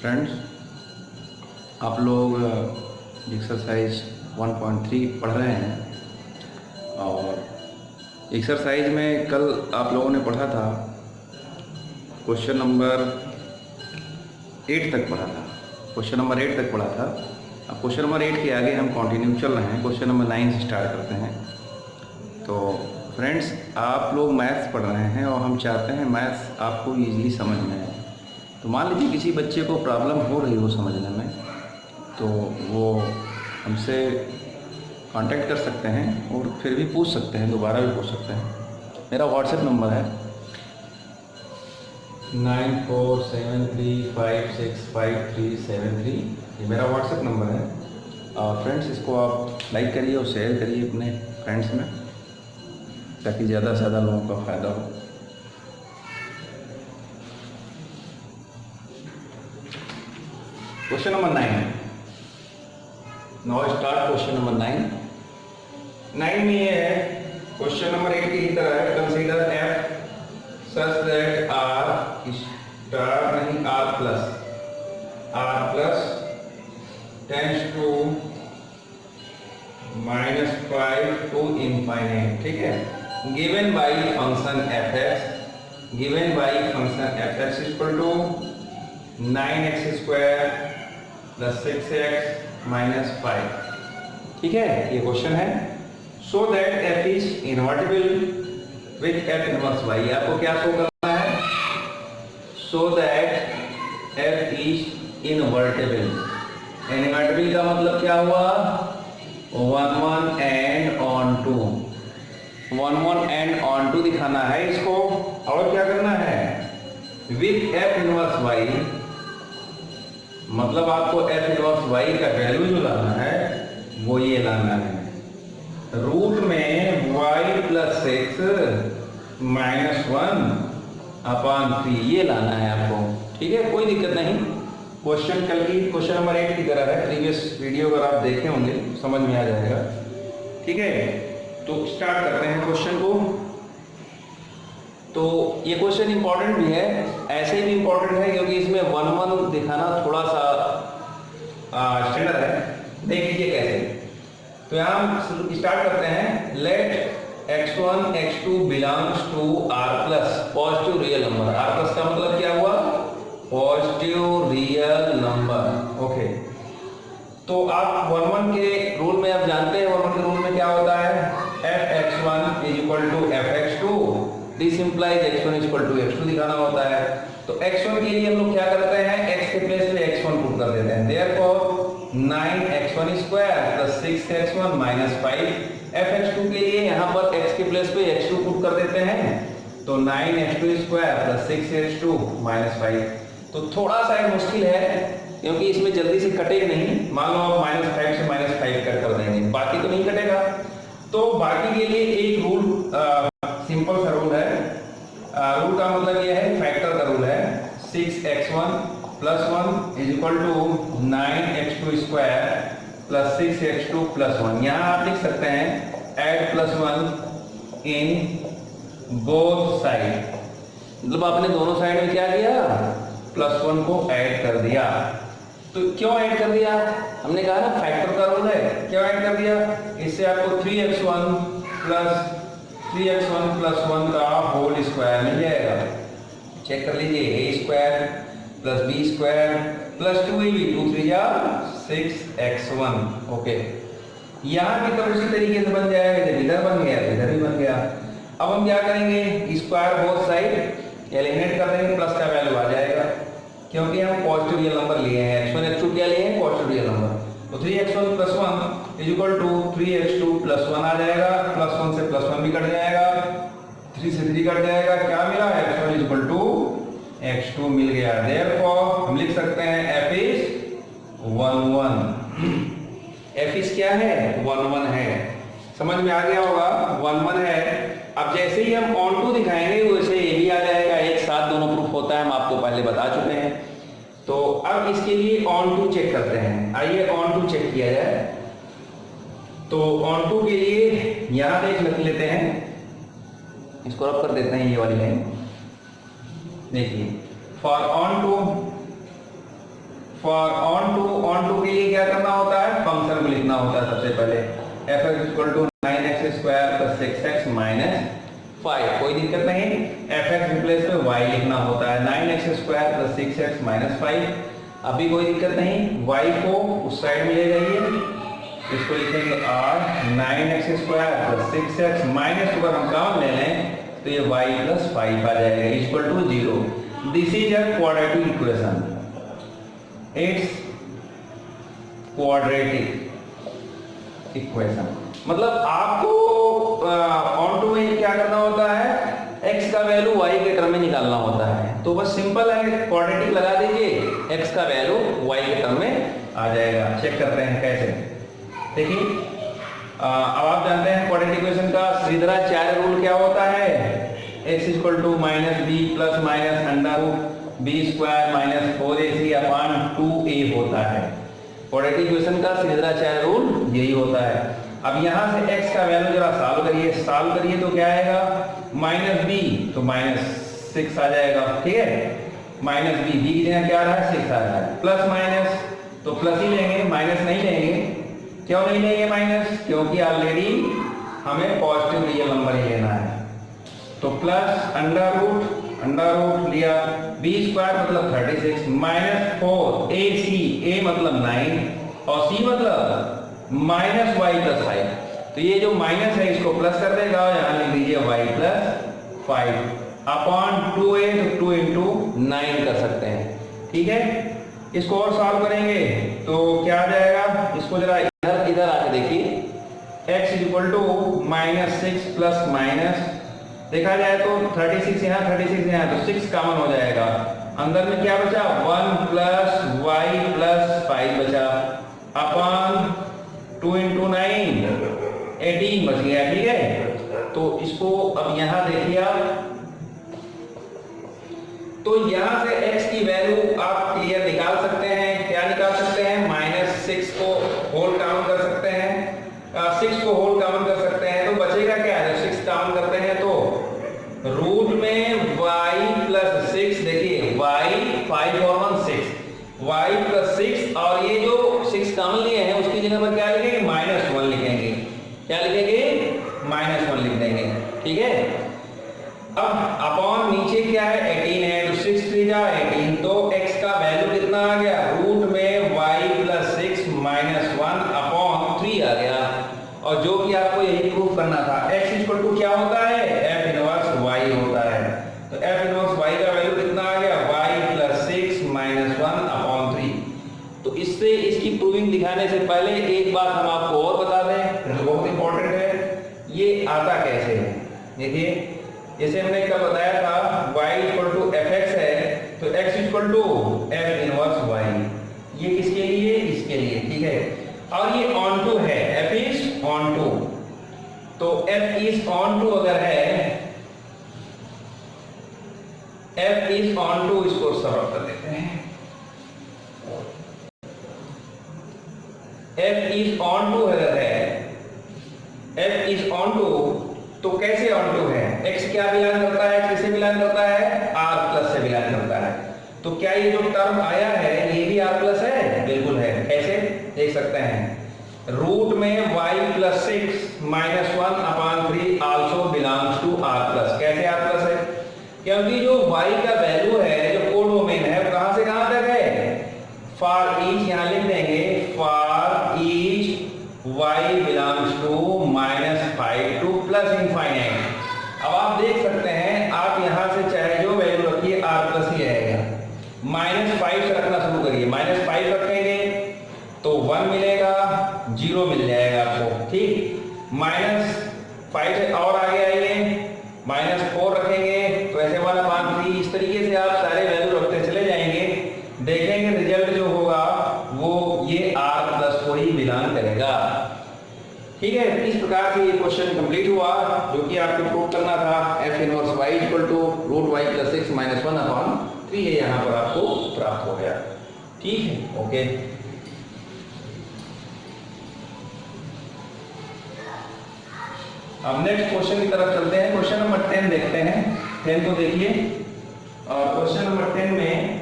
Friends, आप लोग exercise 1.3 पढ़ रहे हैं और एक्सरसाइज में कल आप लोगों ने पढ़ा था, क्वेश्चन नंबर 8 तक पढ़ा था। क्वेश्चन नंबर 8 तक पढ़ा था। अब क्वेश्चन नंबर 8 के आगे हम कंटिन्यू चल रहे हैं, क्वेश्चन नंबर 9 से स्टार्ट करते हैं। तो फ्रेंड्स, आप लोग मैथ्स पढ़ रहे हैं और हम चाहते हैं मैथ्स आपको ईजिली समझ में आए। तो मान लीजिए किसी बच्चे को प्रॉब्लम हो रही हो समझने में, तो वो हमसे कांटेक्ट कर सकते हैं और फिर भी पूछ सकते हैं, दोबारा भी पूछ सकते हैं। मेरा व्हाट्सएप नंबर है 9473565373। ये मेरा व्हाट्सएप नंबर है। फ्रेंड्स, इसको आप लाइक करिए और शेयर करिए अपने फ्रेंड्स में, ताकि ज़्यादा से ज़्यादा लोगों का फ़ायदा हो। Question number 9। Now start question number 9 में ये है, क्वेश्चन नंबर 8 की तरह है। Consider f such that R star नहीं R plus tends to -5 to infinite। ठीक है, given by function f x equal to 9x² + 6x - 5। ठीक है, ये क्वेश्चन है। So that f is invertible with f inverse y। आपको क्या show करना है? So that f is invertible. Invertible का मतलब क्या हुआ? 1 1 एंड ऑन टू दिखाना है इसको। और क्या करना है? विथ f इनवर्स y, मतलब आपको f इनवर्स y का वैल्यू जो लाना है वो ये लाना है, रूट में y + 6 - 1/3 ये लाना है आपको। ठीक है, कोई दिक्कत नहीं। क्वेश्चन कल की क्वेश्चन नंबर 8 की तरह है। प्रीवियस वीडियो अगर आप देखे होंगे समझ में आ जाएगा। ठीक है, तो स्टार्ट करते हैं क्वेश्चन को। तो ये क्वेश्चन इंपॉर्टेंट भी है, ऐसे भी इंपॉर्टेंट है क्योंकि इसमें 1 1 दिखाना थोड़ा सा स्टैंडर्ड है। देख लीजिए कैसे। तो यहाँ हम स्टार्ट करते हैं। Let x1 x2 belongs to r plus positive real number. r plus का मतलब क्या हुआ? Positive real number. ओके, तो आप 1 1 के रूल में आप जानते हैं, 1 1 के रूल में क्या होता है? f(x1) = f(x2). This implies x1 = x2 दिखाना होता है। तो x1 के लिए हम लोग क्या करते हैं? x के प्लेस पे x1 पुट कर देते हैं। Therefore 9x1² + 6x1 - 5। f(x2) के लिए यहाँ पर x के प्लेस पे x2 पुट कर देते हैं, तो 9x2² + 6x2 - 5। तो थोड़ा सा मुश्किल है क्योंकि इसमें जल्दी से कटेगा नहीं। मान लो आप -5 से -5 कट कर देंगे, बाकी तो नहीं कटेगा। तो बाकी के लिए एक रूल, सिंपल सा रूल है। रूल का मतलब यह है, फैक्टर का रूल है। 6x1 + 1 = 9x2² + 6x2 + 1। यहाँ आप लिख सकते हैं ऐड +1 इन बोथ साइड। मतलब आपने दोनों साइड में क्या किया? +1 को ऐड कर दिया। तो क्यों ऐड कर दिया? हमने कहा ना फैक्टर का रूल है। क्यों ऐड कर दिया? इससे आपको 3x1 + 1 का होल स्क्वायर मिल जाएगा। चेक कर लीजिए, a² + b² + 2ab, 2 3 जा 6x1। ओके, यहाँ की तरफ उसी तरीके से बन जाएगा, इधर बन गया, इधर भी बन गया। अब हम क्या करेंगे? स्क्वायर बोथ साइड एलिमिनेट कर देंगे, प्लस का वैल्यू आ जाएगा क्योंकि हम पॉजिटिव रियल नंबर लिए हैं। x1 x2 क्या लिए हैं? Positive real number. तो 3x1 + 1 = 3x2 + 1 आ जाएगा। +1 से +1 भी कट जाएगा, 3 से 3 कट जाएगा। क्या मिला? x1 = x2 मिल गया। देयरफॉर हम लिख सकते हैं f इज 1 1। f इज क्या है? 1 1 है। समझ में आ गया होगा, 1 1 है। अब जैसे ही हम ऑन टू दिखाएंगे वैसे ये भी आ जाएगा। एक साथ दोनों प्रूफ होता है, हम आपको पहले बता चुके हैं। तो अब इसके लिए ऑन टू चेक करते हैं। आइए ऑन टू चेक किया जाए। तो ऑन टू के लिए यहाँ देख लेते हैं, इसको रब कर देते हैं ये वाली लाइन। देखिए, for onto for onto के लिए क्या करना होता है, फंक्शन को लिखना होता है सबसे पहले, fx equal to 9x square plus 6x minus 5, कोई दिक्कत नहीं। fx रिप्लेस में y लिखना होता है, 9x square plus 6x minus 5, अभी कोई दिक्कत नहीं। y को उस साइड में ले जाइए, इसको लिखेंगे r, 9x square plus 6x minus, अगर हम कॉमन ले लें तो ये y प्लस 5 आ जाएगा equal to 0। This is a quadratic equation, it's quadratic equation. मतलब आपको ऑन टू में क्या करना होता है, x का वैल्यू y के टर्म में निकालना होता है। तो बस सिंपल है, क्वाड्रेटिक लगा दीजिए, x का वैल्यू y के टर्म में आ जाएगा। चेक करते हैं कैसे, देखिए अब आप जानते हैं क्वाड्रेटिक इक्वेशन का श्रीधराचार्य रूल क्या होता है, x equal to minus b plus minus under root b square minus 4ac upon 2a होता है। क्वाड्रेटिक इक्वेशन का श्रीधराचार्य रूल यही होता है। अब यहाँ से x का वैल्यू जरा सॉल्व करिए तो क्या आएगा, माइनस बी तो माइनस 6 आ जाएगा, ठीक है। माइनस बी की जगह क्या आ रहा है, 6 आ रहा है। प्लस माइनस तो प्लस ही लेंगे, माइनस नहीं लेंगे। क्यों नहीं लेंगे माइनस, क्योंकि ऑलरेडी हमें पॉजिटिव रियल नंबर ही लेना है। तो प्लस अंडर रूट लिया, बी स्क्वायर मतलब 36 माइनस 4 ac, a मतलब 9 और c मतलब माइनस y प्लस 5। तो ये जो माइनस है इसको प्लस कर देगा और यहाँ लिख दीजिए y प्लस 5 अपॉन 2a, तो 2 इंटू 9 कर सकते हैं, ठीक है। इसको और सॉल्व करेंगे तो क्या आ जाएगा, इसको जरा इधर आके देखिए, x equal to minus 6 plus minus, देखा जाए तो 36 यहाँ 36 यहाँ, तो 6 कॉमन हो जाएगा। अंदर में क्या बचा, 1 प्लस y प्लस 5 बचा अपॉन 2 इंटू 9 18 बच गया, ठीक है। तो इसको अब यहाँ देखिए आप, तो यहाँ से x की वैल्यू आप क्लियर निकाल सकते हैं। क्या निकाल सकते हैं, माइनस 6 को होल कॉमन कर सकते हैं, 6 को होल कॉमन कर सकते हैं, तो बचेगा क्या है, 6 कॉमन करते हैं तो रूट में y प्लस 6, देखिए y 5 और 1 6, y प्लस 6 और ये जो 6 कॉमन लिए हैं उसकी जगह पर क्या लिखेंगे, माइनस 1 लिखेंगे। क्या लिखेंगे, माइनस 1 लिख देंगे, ठीक है। अब अपॉन नीचे क्या है, 18 है, तो 6 3 जा 18, तो x का वैल्यू कितना आ गया, रूट में y प्लस 6 माइनस 1 अपॉन 3 आ गया। और जो कि आपको यही प्रूफ करना था, x इक्वल टू क्या होता है, f इनवर्स y होता है। तो f इनवर्स y का वैल्यू कितना आ गया, y प्लस 6 माइनस 1 अपॉन 3। तो इससे इसकी प्रूविंग दिखाने से पहले एक बात हम आपको और बता दें जो बहुत इंपॉर्टेंट है, ये आता कैसे है। देखिए जैसे हमने कल बताया था y इक्वल टू fx है, तो x equal to f inverse y, ये किसके लिए, इसके लिए, ठीक है। और ये ऑन टू है, f इज ऑन टू, तो f इज ऑन टू अगर है, f इज ऑन टू, इसको सॉल्व कर देते हैं। f इज ऑन टू अगर है, f इज ऑन टू, तो कैसे ऑन टू है, x क्या बिलोंग करता है, किससे बिलोंग करता है, r प्लस से बिलोंग करता है। तो क्या ये जो टर्म आया है ये भी r प्लस है, बिल्कुल है। कैसे देख सकते हैं, रूट में y plus 6 minus 1 upon 3 also belongs to r plus. कैसे r प्लस है, क्योंकि जो y का वैल्यू है, जो कोडोमेन है, कहां से कहां तक है, फॉर ईच, यहां लिख देंगे for each y belongs to -5 to plus infinite. अब आप देख सकते हैं, आप यहां से चाहे जो वैल्यू रखिए r प्लस ही रहेगा। -5 से रखना शुरू करिए, -5 रखेंगे तो 1 मिलेगा, 0 मिल जाएगा आपको, ठीक। -5 से और आगे आइए, -4 रखेंगे तो ऐसे 1/3, इस तरीके से आप सारे वैल्यू रखते चले जाएंगे, देखेंगे रिजल्ट जो होगा वो ये r प्लस को ही बिलोंग करेगा, ठीक है। इस प्रकार से ये क्वेश्चन कंप्लीट हुआ, जो कि आपको प्रूव करना था f inverse y equal to root y plus 6 minus 1 upon 3 है, यहाँ पर आपको प्राप्त हो गया, ठीक है, ओके। अब नेक्स्ट क्वेश्चन की तरफ चलते हैं। क्वेश्चन नंबर 10 देखते हैं। 10 को देखिए, और क्वेश्चन नंबर 10 में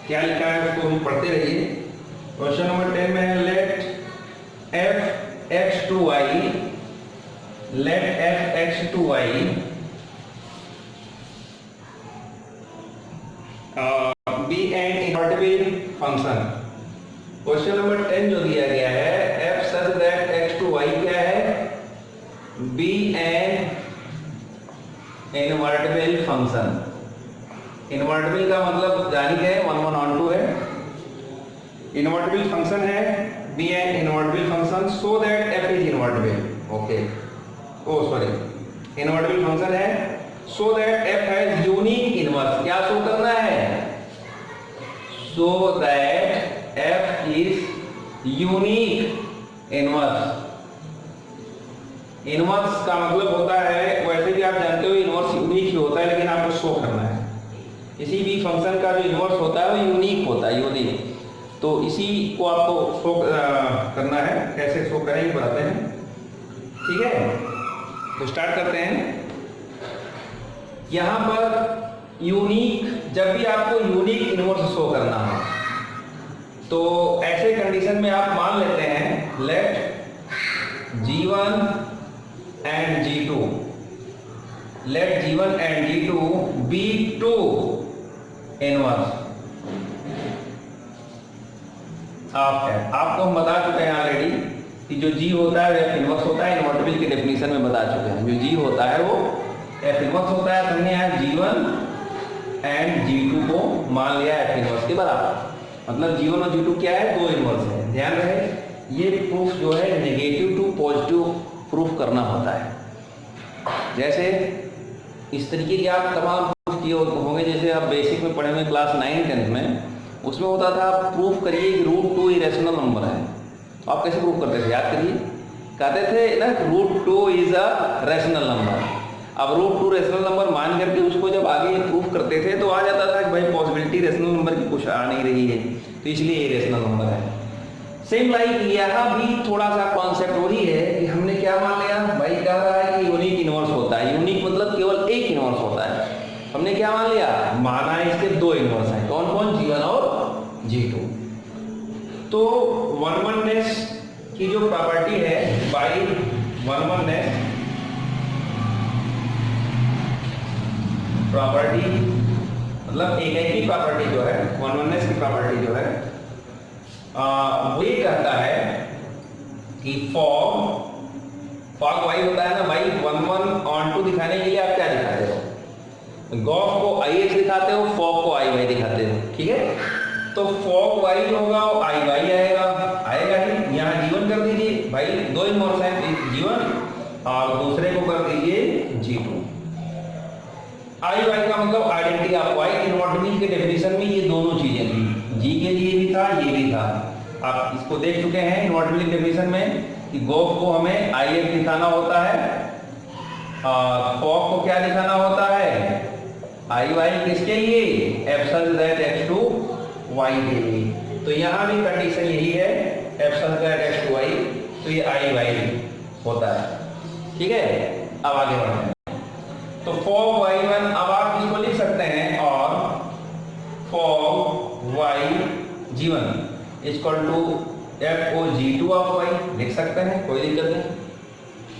क्या लिखा है उसको हम पढ़ते रहिए। क्वेश्चन नंबर 10 में है let f x to y, let f x to y be an invertible function. Question number 10 जो दिया गया है f such that x to y क्या है, be an invertible function. Invertible का मतलब जानी है 1 1 ऑन 2 है, इनवर्टिबल फंक्शन है be an invertible function so that f is invertible. Okay, oh sorry, invertible function है so that f has unique inverse. क्या शो करना है, so that f is unique inverse. Inverse का मतलब होता है, वैसे भी आप जानते हो इनवर्स यूनिक ही होता है, लेकिन आपको शो करना है। किसी भी फंक्शन का जो इनवर्स होता है वो यूनिक होता है, यूनिक। तो इसी को आपको शो करना है। कैसे शो करेंगे बताते हैं, ठीक है। तो स्टार्ट करते हैं। यहां पर यूनिक, जब भी आपको यूनिक इनवर्स शो करना हो तो ऐसे कंडीशन में आप मान लेते हैं let G1 and G2, let G1 and G2 be two inverse of है। आपको हम बता चुके हैं ऑलरेडी कि जो G होता है वो इनवर्स होता है, इनवर्टिबल की डेफिनेशन में बता चुके हैं। जो G होता है वो F इनवर्स होता है। हमने यहाँ G1 एंड G2 को मान लिया F इनवर्स के बराबर, मतलब G1 और G2 क्या है, दो इनवर्स है। ध्यान रहे ये प्रूफ जो है नेगेटिव टू पॉजिटिव प्रूफ करना होता है। जैसे इस तरीके के आप तमाम प्रूफ किए होंगे, जैसे आप बेसिक में पढ़े हुए क्लास 9 10 में, उसमें होता था आप प्रूफ करिए कि √2 इरेशनल नंबर है। तो आप कैसे प्रूफ करते थे, याद करिए, कहते थे ना √2 इज अ रैशनल नंबर। अब √2 रैशनल नंबर मान करके उसको जब आगे प्रूफ करते थे तो आ जाता था कि भाई पॉसिबिलिटी रैशनल नंबर की कुछ आ नहीं रही है, तो इसलिए ये रैशनल नंबर है। सेम लाइक यहाँ भी थोड़ा सा कॉन्सेप्ट वही है कि हमने क्या मान लिया, भाई कह रहा है कि यूनिक इनवर्स होता है। यूनिक मतलब केवल एक इनवर्स होता है। हमने क्या मान लिया, माना इसके दो इनवर्स हैं। कौन कौन, G1 और G2। तो वन वननेस की जो प्रॉपर्टी है, बाई वन वननेस प्रॉपर्टी मतलब एक ही प्रॉपर्टी जो है, वन वननेस की प्रॉपर्टी जो है वो ये कहता है कि फॉग वाई होता है ना भाई, 1 1 ऑन 2 दिखाने के लिए आप क्या दिखाते हो, गॉफ को IH दिखाते हो, फॉग को IY दिखाते हो, ठीक है। तो फॉग वाई होगा और IY आएगा ही। यहाँ G1 कर दीजिए भाई, दो इनवर्स हैं G1 और दूसरे को कर दीजिए G2। IY का मतलब आइडेंटिटी ऑफ वाई। इनवर्टिबल के डेफिनेशन में ये दोनों चीजें थी, G के लिए भी था, ये भी था। आप इसको देख चुके हैं इनवर्टिबल के डेफिनेशन में कि गॉफ को हमें IX दिखाना होता है और फॉग को क्या दिखाना होता है, IY। किसके लिए, F such that X to Y के लिए। तो यहाँ भी कंडीशन यही है, F such that X to Y, तो ये IY होता है, ठीक है। अब आगे बढ़ते हैं। तो फॉग Y1 अब आप इसको लिख सकते हैं, और fog Y G1 equal to FO G2 of Y लिख सकते हैं, कोई दिक्कत नहीं,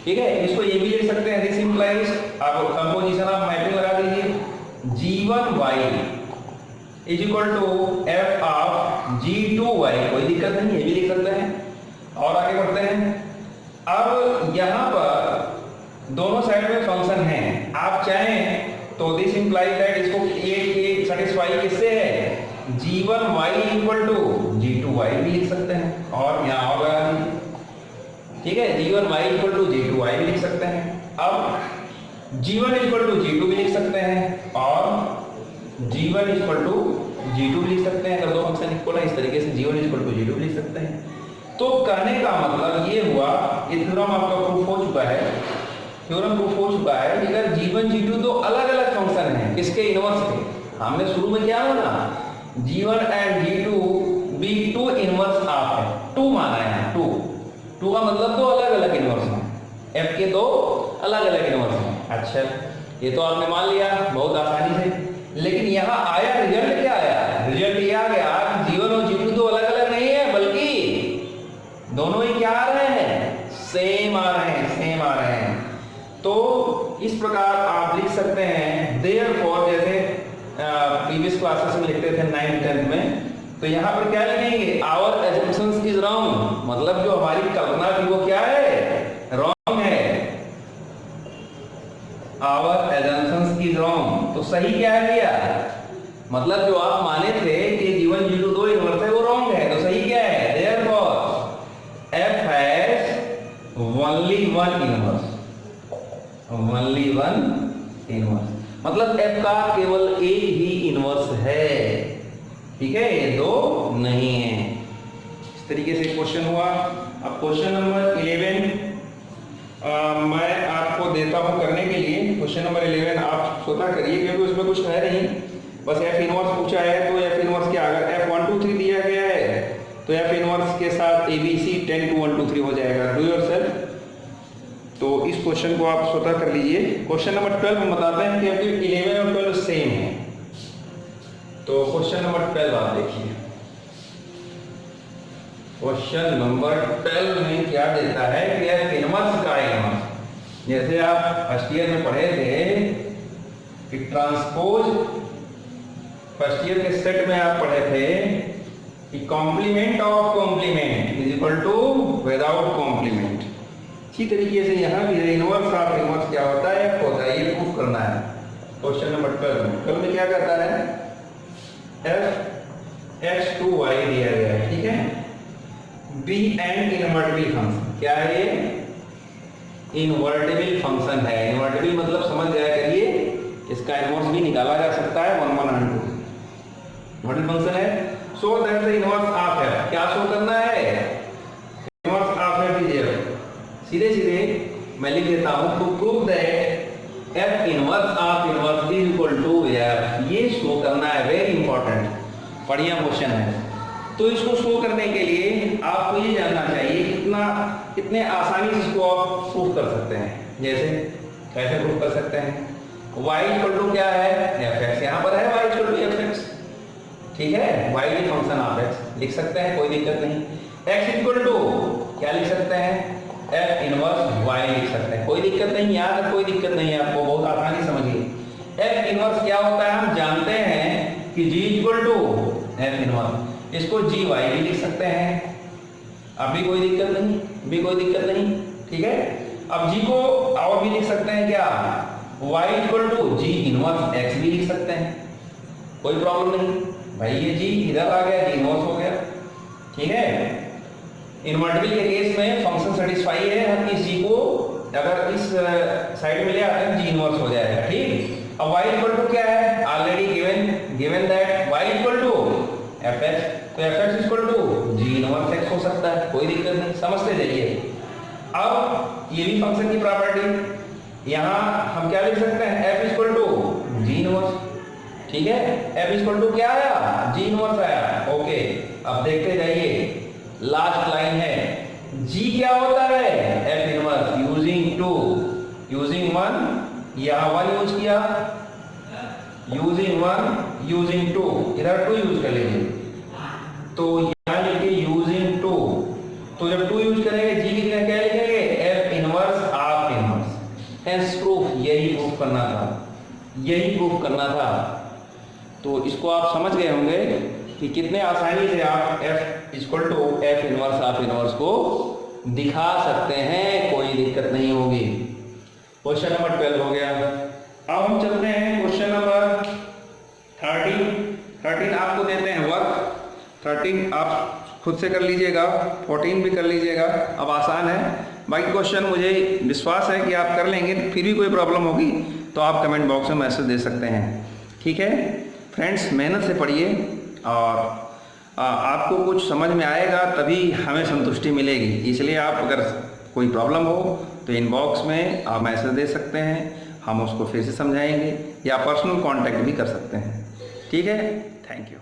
ठीक है। इसको ये भी लिख सकते हैं, दिस इंप्लाइज, आप कंपोजिशन ऑफ मैपिंग लगा दीजिए, G1 Y is equal to F of G2 Y, कोई दिक्कत नहीं, ये भी लिख सकते हैं। और आगे बढ़ते हैं। अब यहाँ पर दोनों साइड में फंक्शन है, आप चाहें तो दिस इंप्लाइज दैट इसको ये सेटिस्फाई किससे है, G1 Y equal to G2 Y भी लिख सकते हैं, और यहाँ और लगा दीजिए, ठीक है। G1 Y equal to G2 Y भी लिख सकते हैं। अब G1 इक्वल टू G2 भी लिख सकते हैं, और G1 इक्वल टू G2 भी लिख सकते हैं। अगर दो फंक्शन इक्वल है इस तरीके से G1 इक्वल टू G2 भी लिख सकते हैं। तो कहने का मतलब ये हुआ, ये थ्योरम आपका प्रूफ हो चुका है, थ्योरम प्रूफ हो चुका है कि अगर G1 G2 दो अलग अलग फंक्शन हैं, किसके इनवर्स के, हमने शुरू में क्या माना, G1 and G2 be two inverse of है, टू माना है, टू का मतलब दो अलग अलग इनवर्स हैं, F के दो अलग अलग इनवर्स हैं। अच्छा, ये तो आपने मान लिया बहुत आसानी से, लेकिन यहाँ आया रिजल्ट क्या आया, रिजल्ट ये आ गया कि G1 और G2 तो अलग अलग नहीं है, बल्कि दोनों ही क्या आ रहे हैं, सेम आ रहे हैं, सेम आ रहे हैं। तो इस प्रकार आप लिख सकते हैं देयरफॉर, जैसे प्रीवियस क्लासेस में लिखते थे 9th 10th में, तो यहाँ पर क्या लिखेंगे, आवर एजम्पशंस इज रॉन्ग, मतलब जो हमारी कल्पना थी वो क्या है, रॉन्ग है। आवर एजम्पशंस इज रॉन्ग, तो सही क्या है भैया, मतलब जो आप माने थे कि G1 G2 दो इनवर्स है वो रॉन्ग है, तो सही क्या है, therefore F has only one inverse, only one inverse, मतलब F का केवल एक ही इनवर्स है, ठीक है, ये दो नहीं है। इस तरीके से क्वेश्चन हुआ। अब क्वेश्चन नंबर 11 मैं आपको देता हूं करने के लिए। क्वेश्चन नंबर 11 आप स्वतः करिए, क्योंकि उसमें कुछ है नहीं, बस F इनवर्स पूछा है, तो F इनवर्स के अगर F 1 2 3 दिया गया है तो F इनवर्स के साथ ABC 10 2 1 2 3 हो जाएगा, डू योरसेल्फ। तो इस क्वेश्चन को आप स्वतः कर लीजिए। क्वेश्चन नंबर 12 हम बताते हैं कि 11 और 12 सेम है। तो क्वेश्चन नंबर 12 आप देखिए। क्वेश्चन नंबर 12 में क्या देता है कि F इनवर्स का इनवर्स, जैसे आप फर्स्ट ईयर में पढ़े थे कि ट्रांसपोज, फर्स्ट ईयर के सेट में आप पढ़े थे कि complement of complement is equal to without complement. इसी तरीके से यहाँ भी इनवर्स ऑफ इनवर्स क्या होता है, F होता है, ये प्रूफ करना है। क्वेश्चन नंबर 12 में क्या करता है, F x2y दिया गया है, ठीक है, B एंड इनवर्टिबल फंक्शन, क्या है ये, इनवर्टिबल फंक्शन है। इनवर्टिबल मतलब समझ जाया करिए, इसका इनवर्स भी निकाला जा सकता है 1 1 and 2, इनवर्टिबल फंक्शन है। So that the inverse of F, क्या शो करना है, inverse of F is F। सीधे सीधे मैं लिख देता हूं, to prove that F inverse of inverse is equal to F, ये शो करना है, वेरी इंपॉर्टेंट, बढ़िया क्वेश्चन है। तो इसको शो करने के लिए आपको ये जानना चाहिए कितने आसानी से इसको आप प्रूफ कर सकते हैं। जैसे कैसे प्रूफ कर सकते हैं, y इक्वल टू क्या है, fx, यहाँ पर है y इक्वल टू fx, ठीक है, y भी फंक्शन ऑफ x लिख सकते हैं, कोई दिक्कत नहीं। x इक्वल टू क्या लिख सकते हैं, f इनवर्स y लिख सकते हैं, कोई दिक्कत नहीं, यहाँ तक कोई दिक्कत नहीं है, आपको बहुत आसानी समझिए। f इनवर्स क्या होता है, हम जानते हैं कि g equal to f inverse, इसको gy भी लिख सकते हैं, अब भी कोई दिक्कत नहीं, भी कोई दिक्कत नहीं, ठीक है। अब g को और भी लिख सकते हैं, क्या, y equal to g inverse x भी लिख सकते हैं, कोई प्रॉब्लम नहीं भाई, ये g इधर आ गया, g इनवर्स हो गया, ठीक है। इनवर्टिबल के केस में फंक्शन सेटिस्फाई है, हम इस g को अगर इस साइड में ले आते हैं g इनवर्स हो जाएगा, ठीक। अब y इक्वल टू क्या है, already given that y equal to fx, तो fx equal to g inverse x हो सकता है, कोई दिक्कत नहीं, समझते जाइए। अब ये भी फंक्शन की प्रॉपर्टी, यहाँ हम क्या लिख सकते हैं, f equal to g inverse, ठीक है, f इक्वल टू क्या आया, g इनवर्स आया, ओके। अब देखते जाइए, लास्ट लाइन है, g क्या होता है, f इनवर्स यूजिंग 1, यहाँ 1 यूज किया, यूजिंग 1 यूजिंग 2, इधर 2 यूज कर लीजिए, तो यहाँ लिखिए यूजिंग 2, तो जब 2 यूज करेंगे g की जगह क्या लिखेंगे, f inverse of inverse, hence proof, यही प्रूफ करना था, यही प्रूफ करना था। तो इसको आप समझ गए होंगे कि कितने आसानी से आप f equal to f inverse of inverse को दिखा सकते हैं, कोई दिक्कत नहीं होगी। क्वेश्चन नंबर 12 हो गया। अब हम चलते हैं क्वेश्चन नंबर 13 आपको देते हैं वर्क, 13 आप खुद से कर लीजिएगा, 14 भी कर लीजिएगा, अब आसान है। बाकी क्वेश्चन मुझे विश्वास है कि आप कर लेंगे, फिर भी कोई प्रॉब्लम होगी तो आप कमेंट बॉक्स में मैसेज दे सकते हैं, ठीक है। फ्रेंड्स, मेहनत से पढ़िए और आपको कुछ समझ में आएगा तभी हमें संतुष्टि मिलेगी, इसलिए आप अगर कोई प्रॉब्लम हो तो इनबॉक्स में आप मैसेज दे सकते हैं, हम उसको फिर से समझाएंगे, या पर्सनल कांटेक्ट भी कर सकते हैं, ठीक है। Thank you.